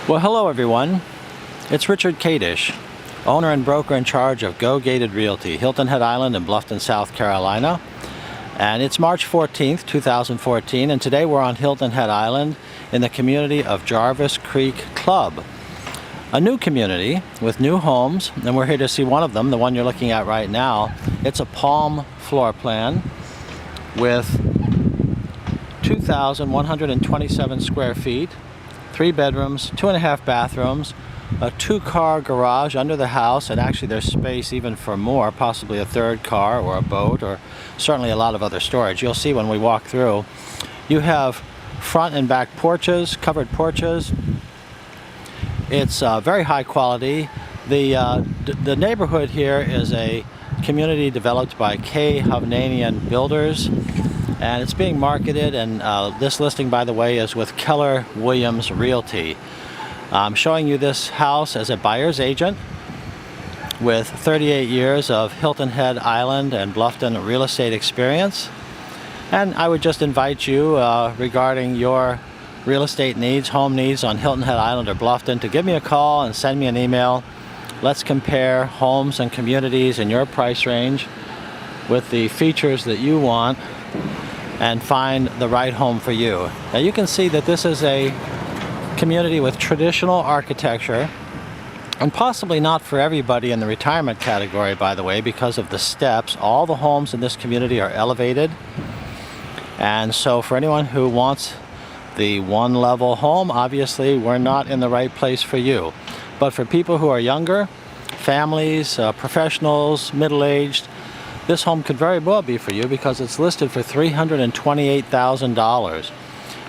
Well, hello everyone. It's Richard Kadish, owner and broker in charge of Go Gated Realty, Hilton Head Island in Bluffton, South Carolina. And it's March 14th, 2014, and today we're on Hilton Head Island in the community of Jarvis Creek Club. A new community with new homes, and we're here to see one of them, the one you're looking at right now. It's a palm floor plan with 2,127 square feet, 3 bedrooms, 2.5 bathrooms, a 2-car garage under the house, and actually there's space even for more, possibly a 3rd car or a boat, or certainly a lot of other storage. You'll see when we walk through. You have front and back porches, covered porches. It's very high quality. The neighborhood here is a community developed by K. Hovnanian Builders, and it's being marketed, and this listing, by the way, is with Keller Williams Realty. I'm showing you this house as a buyer's agent with 38 years of Hilton Head Island and Bluffton real estate experience. And I would just invite you regarding your real estate needs, home needs on Hilton Head Island or Bluffton, to give me a call and send me an email. Let's compare homes and communities in your price range with the features that you want and find the right home for you. Now you can see that this is a community with traditional architecture, and possibly not for everybody in the retirement category, by the way, because of the steps. All the homes in this community are elevated, and so for anyone who wants the one-level home, obviously we're not in the right place for you. But for people who are younger, families, professionals, middle-aged, this home could very well be for you because it's listed for $328,000.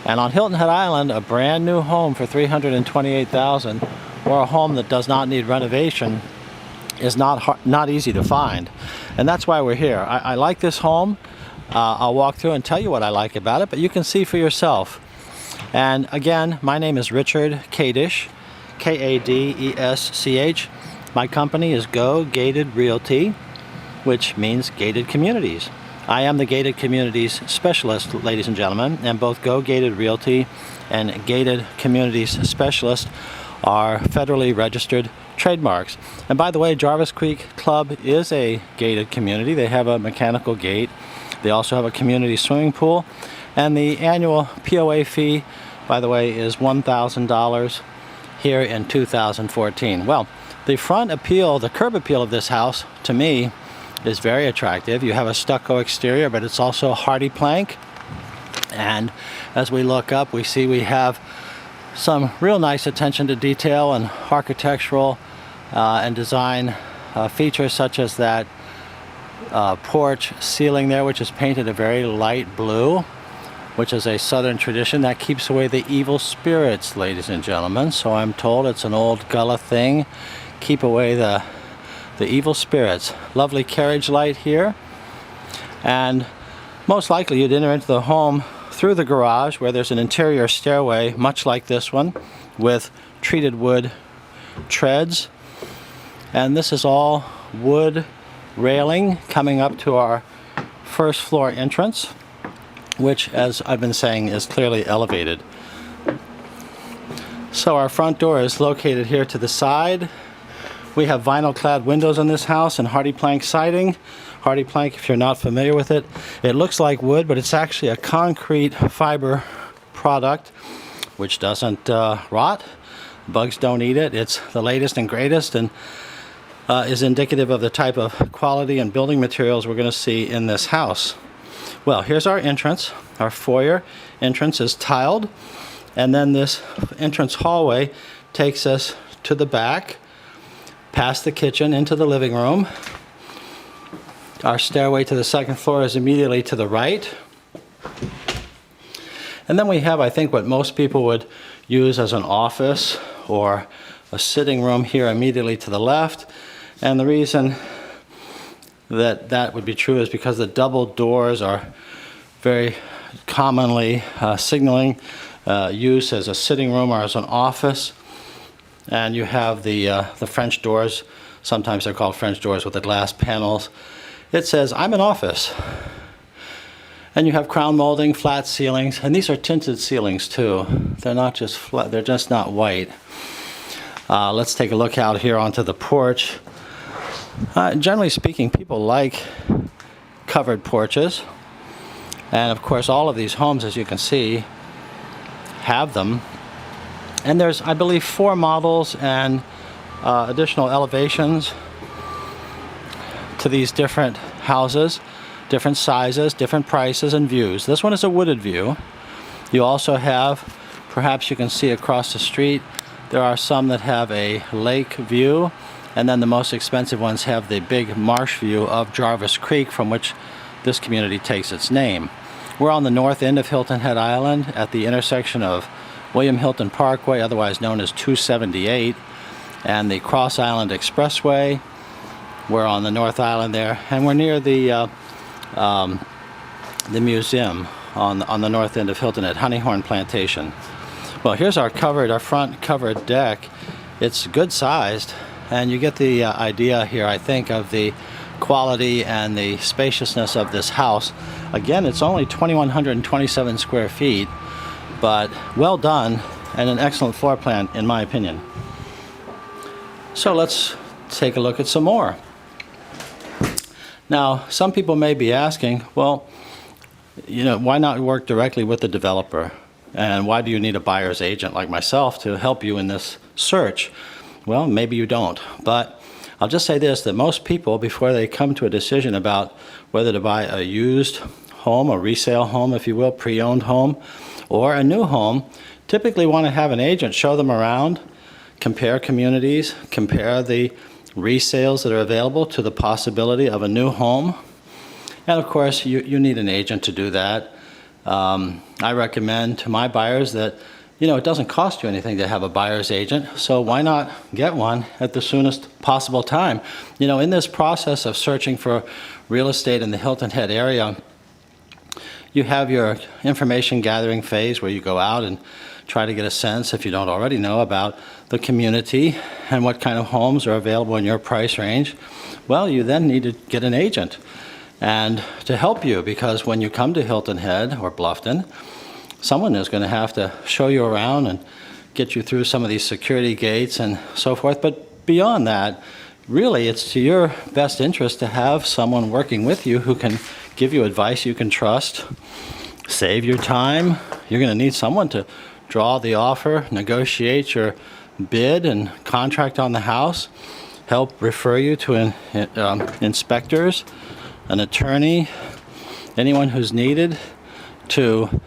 And on Hilton Head Island, a brand new home for $328,000, or a home that does not need renovation, is not easy to find. And that's why we're here. I like this home. I'll walk through and tell you what I like about it, but you can see for yourself. And again, my name is Richard Kadish, K-A-D-E-S-C-H. My company is Go Gated Realty, which means gated communities. I am the gated communities specialist, ladies and gentlemen, and both Go Gated Realty and Gated Communities Specialist are federally registered trademarks. And by the way, Jarvis Creek Club is a gated community. They have a mechanical gate. They also have a community swimming pool, and the annual POA fee, by the way, is $1,000 here in 2014. Well, the front appeal, the curb appeal of this house, to me, is very attractive. You have a stucco exterior, but it's also hardy plank. And as we look up, we see we have some real nice attention to detail and architectural and design features, such as that porch ceiling there, which is painted a very light blue, which is a southern tradition that keeps away the evil spirits, ladies and gentlemen. So I'm told it's an old Gullah thing. Keep away the evil spirits. Lovely carriage light here, and most likely you'd enter into the home through the garage, where there's an interior stairway much like this one with treated wood treads, and this is all wood railing coming up to our first floor entrance, which, as I've been saying, is clearly elevated. So our front door is located here to the side. We have vinyl clad windows in this house and hardy plank siding. Hardy plank, if you're not familiar with it, it looks like wood, but it's actually a concrete fiber product which doesn't rot. Bugs don't eat it. It's the latest and greatest, and is indicative of the type of quality and building materials we're going to see in this house. Well, here's our entrance. Our foyer entrance is tiled, and then this entrance hallway takes us to the back, past the kitchen into the living room. Our stairway to the second floor is immediately to the right. And then we have, I think, what most people would use as an office or a sitting room here immediately to the left. And the reason that that would be true is because the double doors are very commonly signaling use as a sitting room or as an office. And you have the French doors. Sometimes they're called French doors with the glass panels. It says, "I'm an office." And you have crown molding, flat ceilings, and these are tinted ceilings too. They're not just flat, they're just not white. Let's take a look out here onto the porch. Generally speaking, people like covered porches. And of course, all of these homes, as you can see, have them. And there's, I believe, 4 models and additional elevations to these different houses, different sizes, different prices and views. This one is a wooded view. You also have, perhaps you can see across the street, there are some that have a lake view, and then the most expensive ones have the big marsh view of Jarvis Creek, from which this community takes its name. We're on the north end of Hilton Head Island at the intersection of William Hilton Parkway, otherwise known as 278, and the Cross Island Expressway. We're on the North Island there, and we're near the museum on the north end of Hilton at Honeyhorn Plantation. Well, here's our front covered deck. It's good sized, and you get the idea here, I think, of the quality and the spaciousness of this house. Again, it's only 2,127 square feet, but well done and an excellent floor plan, in my opinion. So let's take a look at some more. Now, some people may be asking, well, you know, why not work directly with the developer? And why do you need a buyer's agent like myself to help you in this search? Well, maybe you don't, but I'll just say this, that most people, before they come to a decision about whether to buy a used home, a resale home, if you will, pre-owned home, or a new home, typically want to have an agent show them around, compare communities, compare the resales that are available to the possibility of a new home. And of course, you need an agent to do that. I recommend to my buyers that, you know, it doesn't cost you anything to have a buyer's agent, so why not get one at the soonest possible time? You know, in this process of searching for real estate in the Hilton Head area, you have your information gathering phase where you go out and try to get a sense, if you don't already know, about the community and what kind of homes are available in your price range. Well, you then need to get an agent and to help you, because when you come to Hilton Head or Bluffton, someone is going to have to show you around and get you through some of these security gates and so forth. But beyond that, really, it's to your best interest to have someone working with you who can give you advice you can trust, save your time. You're going to need someone to draw the offer, negotiate your bid and contract on the house, help refer you to inspectors, an attorney, anyone who's needed to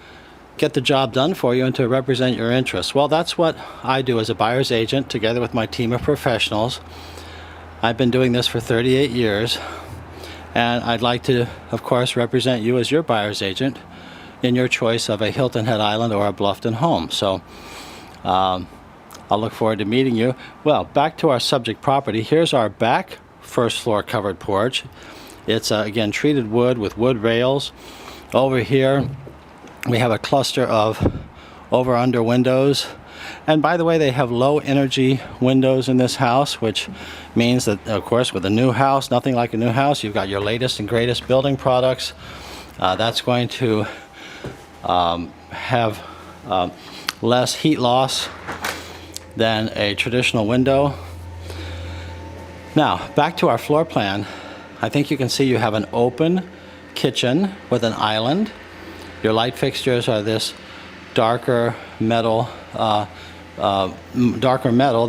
get the job done for you and to represent your interests. Well, that's what I do as a buyer's agent together with my team of professionals. I've been doing this for 38 years, and I'd like to, of course, represent you as your buyer's agent in your choice of a Hilton Head Island or a Bluffton home. So I'll look forward to meeting you. Well, back to our subject property. Here's our back first floor covered porch. It's again treated wood with wood rails. Over here we have a cluster of over-under windows, and by the way, they have low energy windows in this house, which means that, of course, with a new house, nothing like a new house, you've got your latest and greatest building products. That's going to have less heat loss than a traditional window. Now, back to our floor plan. I think you can see you have an open kitchen with an island. Your light fixtures are this darker metal that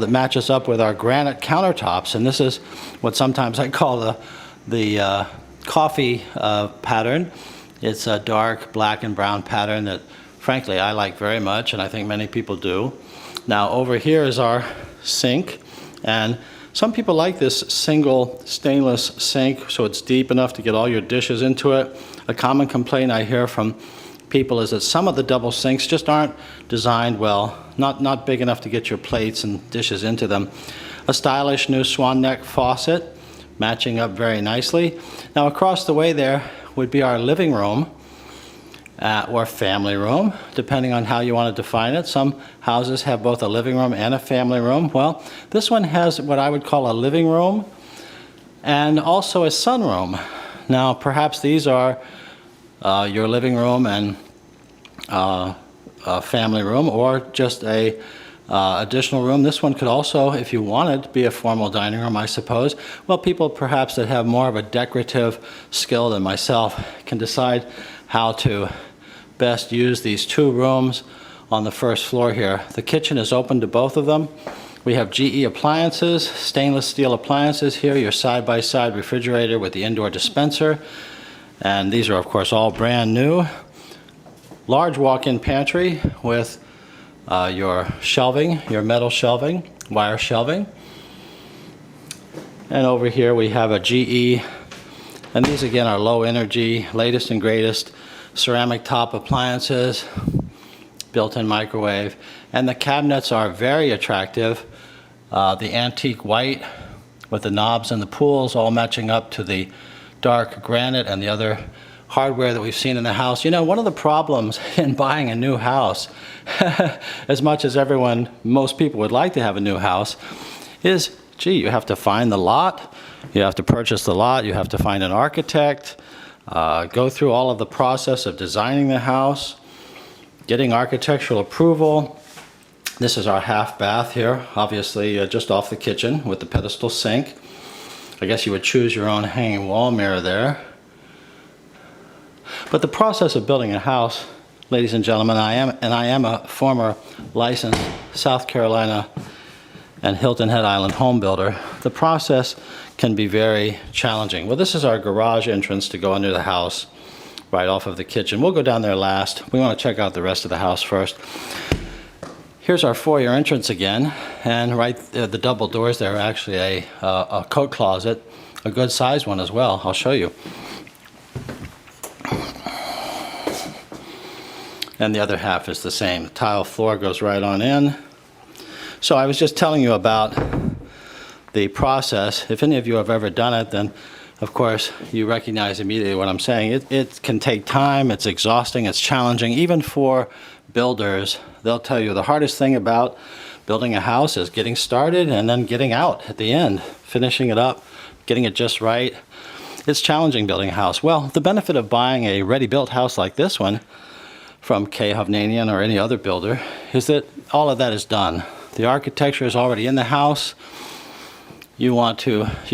matches up with our granite countertops, and this is what sometimes I call the coffee pattern. It's a dark black and brown pattern that, frankly, I like very much, and I think many people do. Now, over here is our sink, and some people like this single stainless sink, so it's deep enough to get all your dishes into it. A common complaint I hear from people is that some of the double sinks just aren't designed well, not big enough to get your plates and dishes into them. A stylish new swan neck faucet, matching up very nicely. Now, across the way there would be our living room, or family room, depending on how you want to define it. Some houses have both a living room and a family room. Well, this one has what I would call a living room and also a sunroom. Now, perhaps these are your living room and a family room, or just a additional room. This one could also, if you wanted, be a formal dining room, I suppose. Well, people perhaps that have more of a decorative skill than myself can decide how to best use these two rooms on the first floor here. The kitchen is open to both of them. We have GE appliances, stainless steel appliances here, your side-by-side refrigerator with the indoor dispenser. And these are, of course, all brand new. Large walk-in pantry with your shelving, your metal shelving, wire shelving. And over here we have a GE, and these again are low energy, latest and greatest ceramic top appliances, built-in microwave. And the cabinets are very attractive. The antique white with the knobs and the pulls all matching up to the dark granite and the other hardware that we've seen in the house. You know, one of the problems in buying a new house, as much as most people would like to have a new house, is, gee, you have to find the lot, you have to purchase the lot, you have to find an architect, go through all of the process of designing the house, getting architectural approval. This is our half bath here, obviously just off the kitchen with the pedestal sink. I guess you would choose your own hanging wall mirror there. But the process of building a house, ladies and gentlemen, I am a former licensed South Carolina and Hilton Head Island home builder. The process can be very challenging. Well, this is our garage entrance to go under the house, right off of the kitchen. We'll go down there last. We want to check out the rest of the house first. Here's our foyer entrance again, and right there, the double doors there are actually a coat closet, a good sized one as well. I'll show you. And the other half is the same. The tile floor goes right on in. So I was just telling you about the process. If any of you have ever done it, then of course you recognize immediately what I'm saying. It can take time, it's exhausting, it's challenging, even for builders. They'll tell you the hardest thing about building a house is getting started and then getting out at the end, finishing it up, getting it just right. It's challenging building a house. Well, the benefit of buying a ready-built house like this one from K. Hovnanian or any other builder is that all of that is done. The architecture is already in the house. You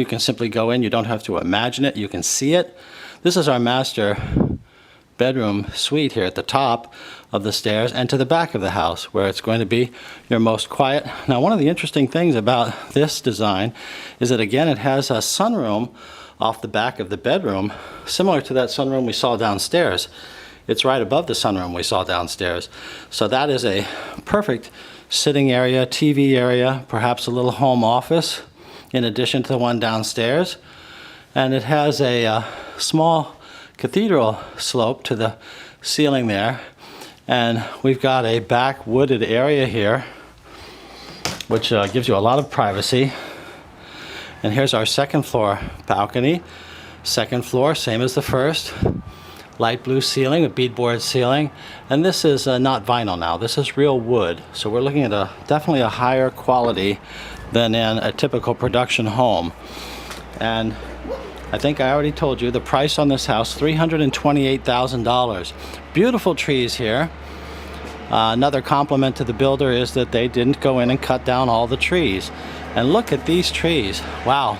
can simply go in, you don't have to imagine it, you can see it. This is our master bedroom suite here at the top of the stairs and to the back of the house where it's going to be your most quiet. Now, one of the interesting things about this design is that again it has a sunroom off the back of the bedroom, similar to that sunroom we saw downstairs. It's right above the sunroom we saw downstairs. So that is a perfect sitting area, TV area, perhaps a little home office in addition to the one downstairs. And it has a small cathedral slope to the ceiling there. And we've got a back wooded area here, which gives you a lot of privacy. And here's our second floor balcony. Second floor, same as the first. Light blue ceiling, a beadboard ceiling. And this is not vinyl now, this is real wood. So we're looking at definitely a higher quality than in a typical production home. And I think I already told you the price on this house, $328,000. Beautiful trees here. Another compliment to the builder is that they didn't go in and cut down all the trees. And look at these trees. Wow.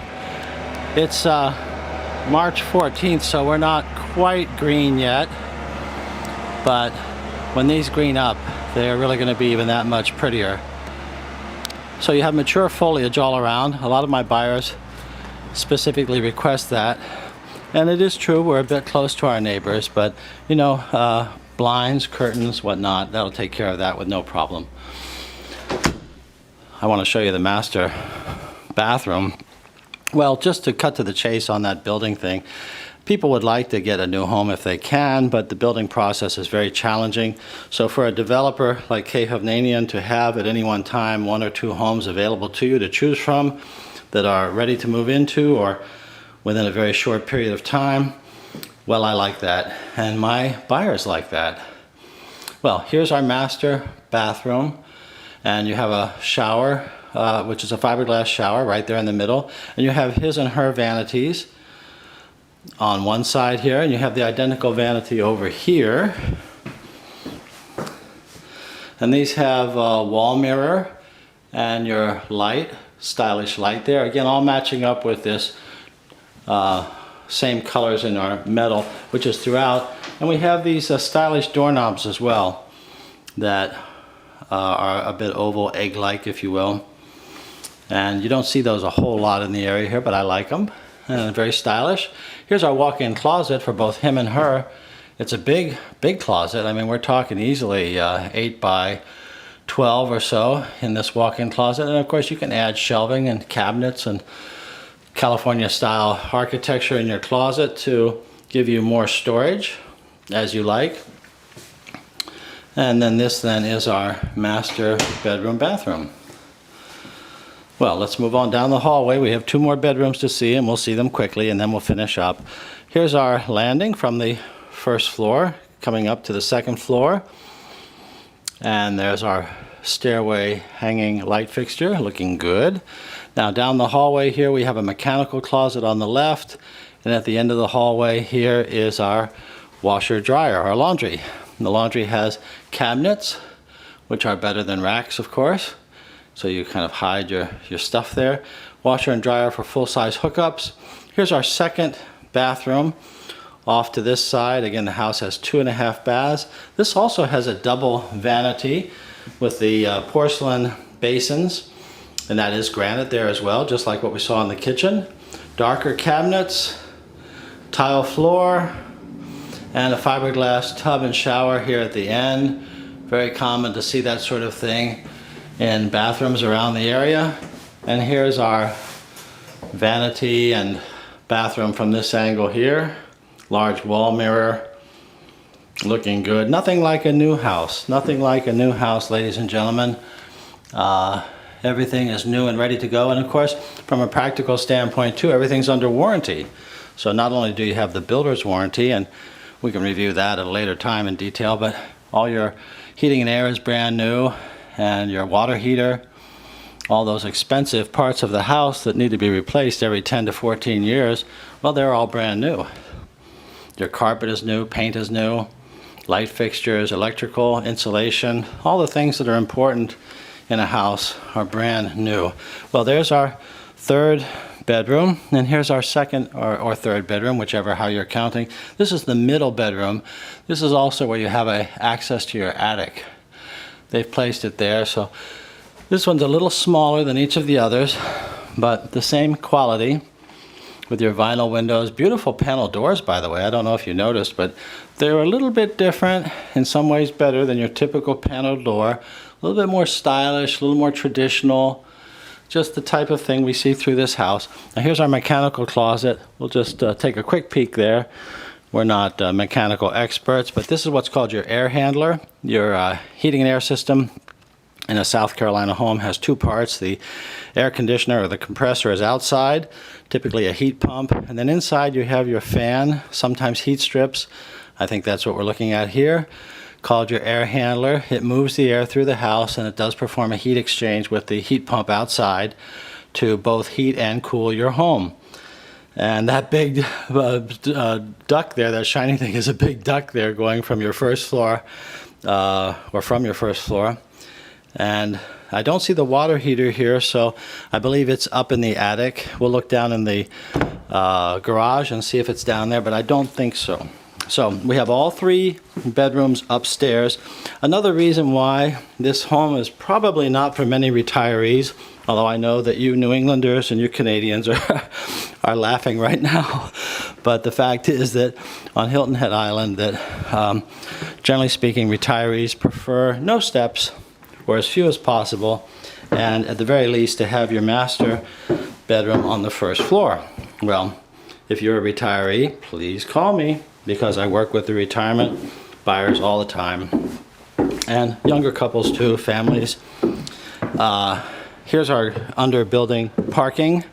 It's March 14th, so we're not quite green yet. But when these green up, they're really going to be even that much prettier. So you have mature foliage all around. A lot of my buyers specifically request that. And it is true, we're a bit close to our neighbors, but you know, blinds, curtains, whatnot, that'll take care of that with no problem. I want to show you the master bathroom. Well, just to cut to the chase on that building thing, people would like to get a new home if they can, but the building process is very challenging. So for a developer like K. Hovnanian to have at any one time 1 or 2 homes available to you to choose from that are ready to move into or within a very short period of time, well, I like that, and my buyers like that. Well, here's our master bathroom, and you have a shower, which is a fiberglass shower right there in the middle, and you have his and her vanities. on one side here, and you have the identical vanity over here. And these have a wall mirror and your light, stylish light there. Again, all matching up with this same colors in our metal, which is throughout. And we have these stylish doorknobs as well that are a bit oval, egg-like, if you will. And you don't see those a whole lot in the area here, but I like them. And very stylish. Here's our walk-in closet for both him and her. It's a big closet. I mean, we're talking easily 8 by 12 or so in this walk-in closet. And of course, you can add shelving and cabinets and California-style architecture in your closet to give you more storage as you like. And then this then is our master bedroom bathroom. Well, let's move on down the hallway. We have 2 more bedrooms to see, and we'll see them quickly, and then we'll finish up. Here's our landing from the first floor, coming up to the second floor. And there's our stairway hanging light fixture, looking good. Now down the hallway here, we have a mechanical closet on the left, and at the end of the hallway here is our washer dryer, our laundry. And the laundry has cabinets, which are better than racks, of course. So you kind of hide your stuff there. Washer and dryer for full-size hookups. Here's our second bathroom off to this side. Again, the house has 2.5 baths. This also has a double vanity with the porcelain basins, and that is granite there as well, just like what we saw in the kitchen. Darker cabinets, tile floor, and a fiberglass tub and shower here at the end. Very common to see that sort of thing in bathrooms around the area. And here's our vanity and bathroom from this angle here. Large wall mirror, looking good. Nothing like a new house. Nothing like a new house, ladies and gentlemen. Everything is new and ready to go. And of course, from a practical standpoint too, everything's under warranty. So not only do you have the builder's warranty, and we can review that at a later time in detail, but all your heating and air is brand new, and your water heater, all those expensive parts of the house that need to be replaced every 10 to 14 years, well, they're all brand new. Your carpet is new, paint is new, light fixtures, electrical, insulation, all the things that are important in a house are brand new. Well, there's our third bedroom, and here's our second or third bedroom, whichever how you're counting. This is the middle bedroom. This is also where you have access to your attic. They've placed it there, so this one's a little smaller than each of the others, but the same quality with your vinyl windows. Beautiful panel doors, by the way. I don't know if you noticed, but they're a little bit different, in some ways better than your typical panel door. A little bit more stylish, a little more traditional, just the type of thing we see through this house. Now here's our mechanical closet. We'll just take a quick peek there. We're not mechanical experts, but this is what's called your air handler. Your heating and air system in a South Carolina home has 2 parts. The air conditioner or the compressor is outside, typically a heat pump, and then inside you have your fan, sometimes heat strips. I think that's what we're looking at here, called your air handler. It moves the air through the house, and it does perform a heat exchange with the heat pump outside to both heat and cool your home. And that big duct there, that shiny thing, is a big duct there going from your first floor, or from your first floor. And I don't see the water heater here, so I believe it's up in the attic. We'll look down in the garage and see if it's down there, but I don't think so. So we have all 3 bedrooms upstairs. Another reason why this home is probably not for many retirees, although I know that you New Englanders and you Canadians are laughing right now. But the fact is that on Hilton Head Island, that generally speaking, retirees prefer no steps or as few as possible, and at the very least to have your master bedroom on the first floor. Well, if you're a retiree, please call me, because I work with the retirement buyers all the time, and younger couples too, families. Here's our under building parking,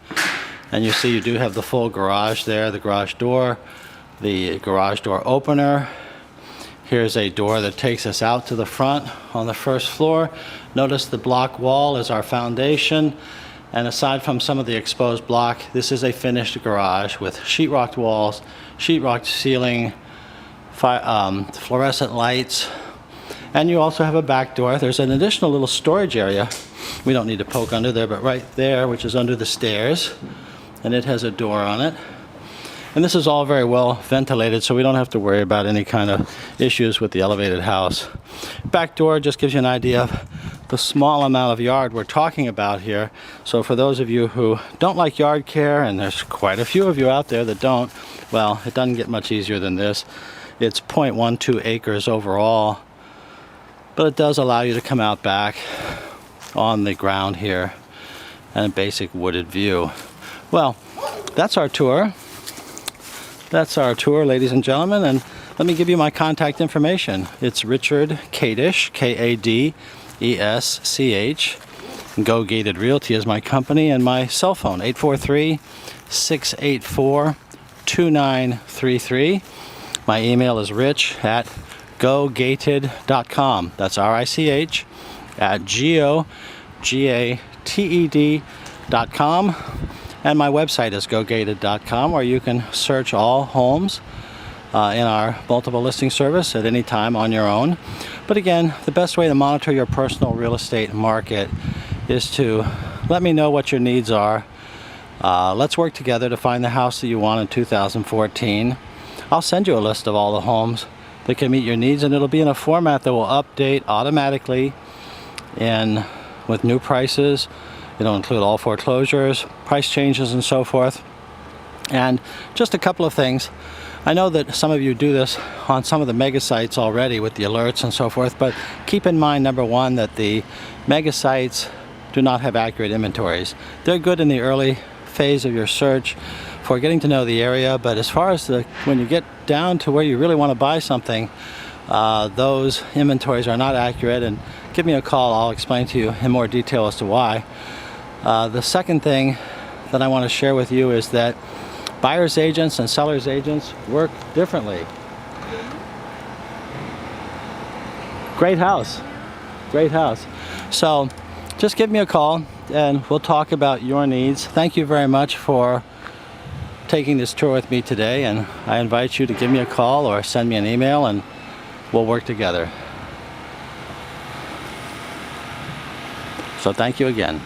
and you see you do have the full garage there, the garage door opener. Here's a door that takes us out to the front on the first floor. Notice the block wall is our foundation, And aside from some of the exposed block, this is a finished garage with sheetrocked walls, sheetrocked ceiling, fluorescent lights, and you also have a back door. There's an additional little storage area. We don't need to poke under there, but right there, which is under the stairs, and it has a door on it. And this is all very well ventilated, so we don't have to worry about any kind of issues with the elevated house. Back door just gives you an idea of the small amount of yard we're talking about here. So for those of you who don't like yard care, and there's quite a few of you out there that don't, well, it doesn't get much easier than this. It's 0.12 acres overall, but it does allow you to come out back on the ground here and a basic wooded view. Well, that's our tour. That's our tour, ladies and gentlemen, and let me give you my contact information. It's Richard Kadesh, Kadesh. Go Gated Realty is my company, and my cell phone, 843-684-2933. My email is rich@gogated.com. That's RICH at GOGATED.com. And my website is gogated.com, where you can search all homes in our multiple listing service at any time on your own. But again, the best way to monitor your personal real estate market is to let me know what your needs are. Let's work together to find the house that you want in 2014. I'll send you a list of all the homes that can meet your needs, and it'll be in a format that will update automatically and with new prices. It'll include all foreclosures, price changes, and so forth. And just a couple of things. I know that some of you do this on some of the mega sites already with the alerts and so forth, but keep in mind, number one, that the mega sites do not have accurate inventories. They're good in the early phase of your search for getting to know the area, but as far as when you get down to where you really want to buy something, those inventories are not accurate. And give me a call, I'll explain to you in more detail as to why. The second thing that I want to share with you is that buyer's agents and seller's agents work differently. Great house. Great house. So just give me a call and we'll talk about your needs. Thank you very much for taking this tour with me today, and I invite you to give me a call or send me an email and we'll work together. So thank you again.